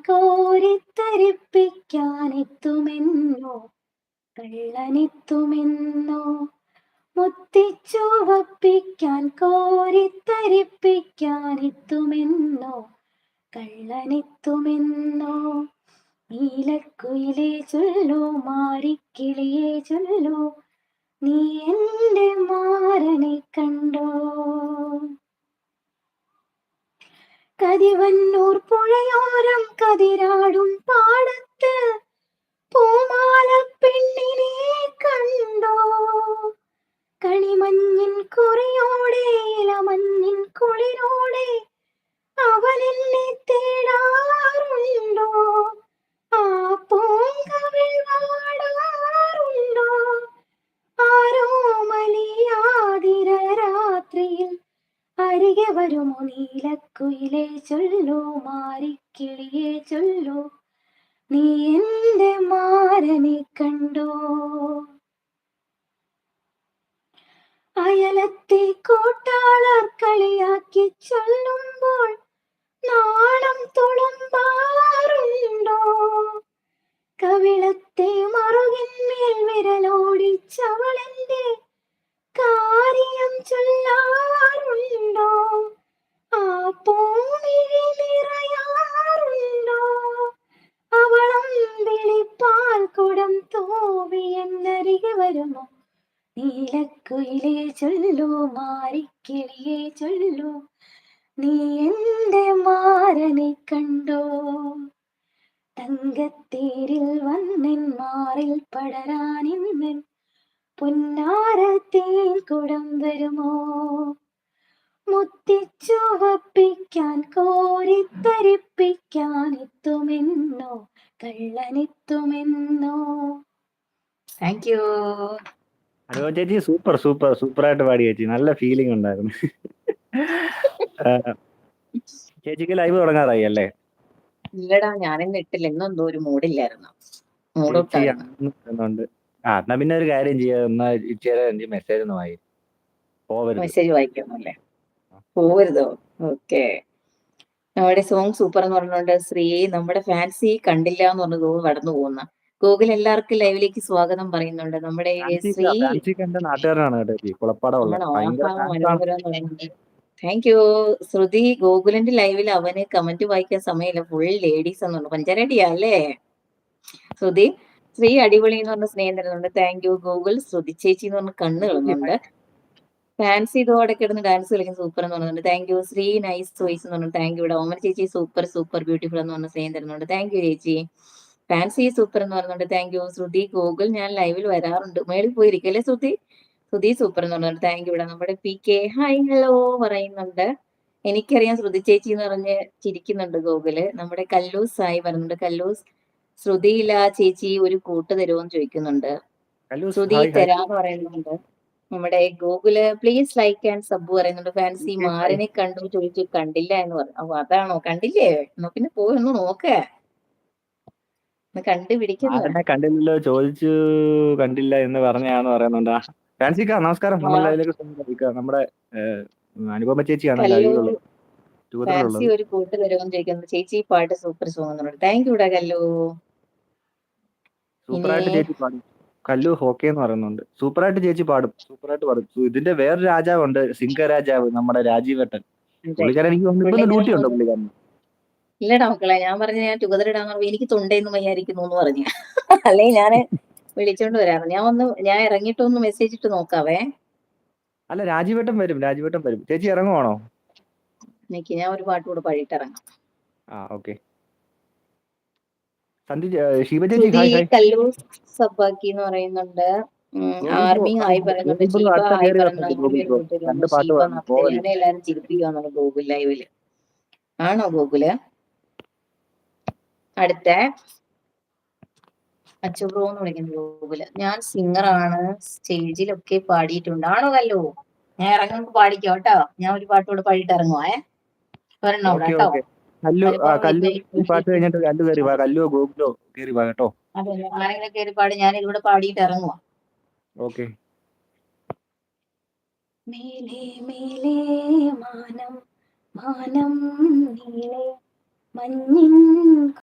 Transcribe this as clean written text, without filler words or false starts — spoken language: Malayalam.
കോരിത്തരിപ്പിക്കാനെത്തുമെന്നോ കള്ളനെത്തുമെന്നോ മുത്തിച്ചുവപ്പിക്കാൻ കോരിത്തരിപ്പിക്കാനെത്തുമെന്നോ കള്ളനെത്തുമെന്നോ നീലക്കുയിലേ ചൊല്ലു മാരിക്കിളിയേ ചൊല്ലു നീ എൻ്റെ മാരനെ കണ്ടോ. കതിവന്നൂർ പുഴയോരം കതിരാടും പാടത്ത് പൂമാല പെണ്ണിനെ കണ്ടോ. കണിമഞ്ഞിൻ കുറിയോടെ ഇളമഞ്ഞിൻ കുളിരോടെ അവനെന്നെ തേടാറുണ്ടോ. ആ പൂങ്കവിൾ വാടാറുണ്ടോ. ആരോ മലിയാതിര രാത്രിയിൽ അരികെ വരുമോ നീലക്കുയിലേ ചൊല്ലു മാരിക്കിളിയേ ചൊല്ലു നീ എൻ്റെ മാരനെ കണ്ടോ. അയലത്തെ കൂട്ടാളർ കളിയാക്കി ചൊല്ലുമ്പോൾ നാണം തുളുമ്പാറുണ്ടോ. കവിളത്തെ മറുകിന്മേൽ വിരലോടിച്ചവളെന്റെ കാര്യം ചൊല്ലാറുണ്ടോ. ആ പൂമിഴി നിറയാറുണ്ടോ. അവളം വിളിപ്പാൽ കുടം തൂവി എന്നരികെ വരുമോ നീലക്കുയിലേ ചൊല്ലു മാരിക്കിളിയേ ചൊല്ലു നീ എൻ്റെ മാരനെ കണ്ടോ. തങ്കത്തേരിൽ വന്നെൻ മാറിൽ പടരാനിന്നൻ പൊന്നാരത്തേൻ കുടം വരുമോ. മുത്തിച്ചുവപ്പിക്കാൻ കോരിത്തരിപ്പിക്കാൻ എത്തുമെന്നോ കള്ളനെത്തുമെന്നോ. Thank you. അനുപമ ചേച്ചി സൂപ്പർ സൂപ്പർ സൂപ്പറായിട്ട് പാടി ചേച്ചി. നല്ല ഫീലിംഗ് ഉണ്ടായിരുന്നു. ചേച്ചിക്ക് ലൈവ് തുടങ്ങാറായി അല്ലേ? ഇല്ലടാ, ഞാനിന്ന് ഇട്ടില്ല. ഇന്നെന്തോ ഒരു മൂഡില്ലായിരുന്നു. ചേച്ചി പറയുന്നുണ്ട്. എന്നാ പിന്നെ ഒരു കാര്യം ചെയ്യാം, എന്നാ ഇച്ചിരി മെസ്സേജ് ഒന്ന് വായി പോവരുത്. മെസ്സേജ് വായിക്കണമല്ലേ? പോവരുതോ? ഓക്കെ. നമ്മുടെ സോങ് സൂപ്പർ എന്ന് പറഞ്ഞുകൊണ്ട് ശ്രീ നമ്മുടെ ഫാൻസി കണ്ടില്ല എന്ന് പറഞ്ഞു കടന്നു പോകുന്ന ഗൂഗിൾ എല്ലാവർക്കും ലൈവിലേക്ക് സ്വാഗതം പറയുന്നുണ്ട്. നമ്മുടെ ശ്രീ നാട്ടുകാരനാണ് മനോഹരം പറയുന്നുണ്ട്. Thank you. ശ്രുതി ഗോകുലിന്റെ ലൈവിൽ അവന് കമന്റ് വായിക്കാൻ സമയമില്ല, ഫുൾ ലേഡീസ് എന്ന് പറഞ്ഞു. പഞ്ചരടിയാ അല്ലേ ശ്രുതി? ശ്രീ അടിപൊളി എന്ന് പറഞ്ഞ സ്നേഹം തരുന്നുണ്ട്. Thank you Google. ശ്രുതി ചേച്ചി എന്ന് പറഞ്ഞ കണ്ണ് കളഞ്ഞുണ്ട്. ഫാൻസി ഇതോടെ കിടന്ന് ഡാൻസ് കളിക്കുന്ന സൂപ്പർ എന്ന് പറഞ്ഞിട്ടുണ്ട്. Thank you. Shri nice choice എന്ന് പറഞ്ഞു. Thank you. ഇവിടെ ഓമന ചേച്ചി സൂപ്പർ സൂപ്പർ ബ്യൂട്ടിഫുൾ എന്ന് പറഞ്ഞ സ്നേഹം തരുന്നുണ്ട്. താങ്ക് യു ചേച്ചി. ഫാൻസി സൂപ്പർ എന്ന് പറഞ്ഞുകൊണ്ട് താങ്ക് യു. ശ്രുതി ഗൂഗിൾ ഞാൻ ലൈവിൽ വരാറുണ്ട്, മേളിൽ പോയിരിക്കല്ലേ ശ്രുതി? ശ്രുതി സൂപ്പർ എന്ന് പറഞ്ഞിട്ട് താങ്ക് യു. ഇവിടെ നമ്മുടെ പി കെ ഹായ് ഹലോ പറയുന്നുണ്ട്. എനിക്കറിയാം ശ്രുതി ചേച്ചി എന്ന് പറഞ്ഞ് ചിരിക്കുന്നുണ്ട് ഗൂഗിള്. നമ്മുടെ കല്ലൂസ് സായി പറയുന്നുണ്ട്. കല്ലൂസ് ശ്രുതിയില്ല ചേച്ചി ഒരു കൂട്ട് തരുമോന്ന് ചോദിക്കുന്നുണ്ട്. ശ്രുതി തരാന്ന് പറയുന്നുണ്ട്. നമ്മുടെ Google please like and sub പറയുന്നുണ്ട്. ഫാൻസി മാരനെ കണ്ടു ചോദിച്ചു, കണ്ടില്ല എന്ന് പറഞ്ഞു. അപ്പൊ അതാണോ? കണ്ടില്ലേ? എന്നാ പിന്നെ പോയി ഒന്ന് നോക്കേ, കണ്ടുപിടിക്കുന്നു. കണ്ടില്ലല്ലോ ചോദിച്ചു, കണ്ടില്ല എന്ന് പറഞ്ഞാന്ന് പറയുന്നുണ്ട്. ഫാൻസിക്ക നമസ്കാരം. നമ്മുടെ അനുപമ ചേച്ചിയാണ് ലൈവിലുള്ളത്. ഫാൻസി ഒരു കൂട്ട് തരുമെന്ന് ചോദിക്കുന്നു. ചേച്ചി പാട്ട് super song. Thank you. Kallu സൂപ്പറായിട്ട് ചേച്ചി പാടും. കല്ലു ഹോക്കെ എന്ന് പറയുന്നുണ്ട്. സൂപ്പറായിട്ട് ചേച്ചി പാടും, സൂപ്പറായിട്ട് പാടും. ഇതിന്റെ വേറെ രാജാവുണ്ട്, സിംഗരാജാവ്, നമ്മുടെ രാജീവേട്ടൻ. പുള്ളിക്കാരൻ എനിക്ക് ഡ്യൂട്ടി ഉണ്ടോ പുള്ളിക്കാരൻ? ഇല്ലടാ മക്കളെ, ഞാൻ പറഞ്ഞ ഞാൻ ടുഗദർ ഇടാന്ന് പറഞ്ഞു. എനിക്ക് തൊണ്ടയെന്ന് വയ്യായിരിക്കുന്നു എന്ന് പറഞ്ഞു. അല്ലെങ്കിൽ ഞാൻ വിളിച്ചോണ്ട് വരാറ്. ഞാൻ ഇറങ്ങിയിട്ടൊന്ന് മെസ്സേജ് ഇട്ട് നോക്കാവേ. അല്ല, രാജീവേട്ടൻ വരും, രാജീവേട്ടൻ വരും. ചേച്ചി ഇറങ്ങുവാണോ? എനിക്ക് ഞാൻ ഒരു പാട്ട് കൂടെ പാടിയിട്ട് ഇറങ്ങാം. ഓക്കെ. ശിവ ചേച്ചി ഹായ് ഹായ്. കല്ലൂർ സബ്ബാക്കി എന്ന് പറയുന്നുണ്ട്. ആർമി ഹായ് പറയുന്നുണ്ട്. ഷീബ ഹായ് പറയുന്നുണ്ട്. ഷീബ എന്നെ എല്ലാരും ചിരിപ്പിക്കുവാന്നുണ്ട് ഗൂഗിൾ ലൈവില്. ആണോ ഗൂഗിള്? അടുത്ത അച്ചുബ്രോ എന്ന് വിളിക്കുന്ന ഗൂഗിള്. ഞാൻ സിംഗറാണ്, സ്റ്റേജിലൊക്കെ പാടിയിട്ടുണ്ട്. ആണോ കല്ലു? ഞാൻ ഇറങ്ങുമ്പോ പാടിക്കോ കേട്ടോ. ഞാൻ ഒരു പാട്ട് കൂടെ പാടിയിട്ട് ഇറങ്ങുവേ. ഒരെണ്ണം കൂടെ കേട്ടോ. പാട്ട് കഴിഞ്ഞിട്ട് കല്ലു കയറി വാ. കല്ലുവോ ഗൂഗിളോ കയറി വാ കേട്ടോ. അതെ, ആരെങ്കിലും കയറി പാടി, ഞാൻ ഇവിടെ പാടിയിട്ട് ഇറങ്ങുവാ. ഓക്കെ. മേലേ മേലേ മാനം മാനം നീളെ മഞ്ഞിൻ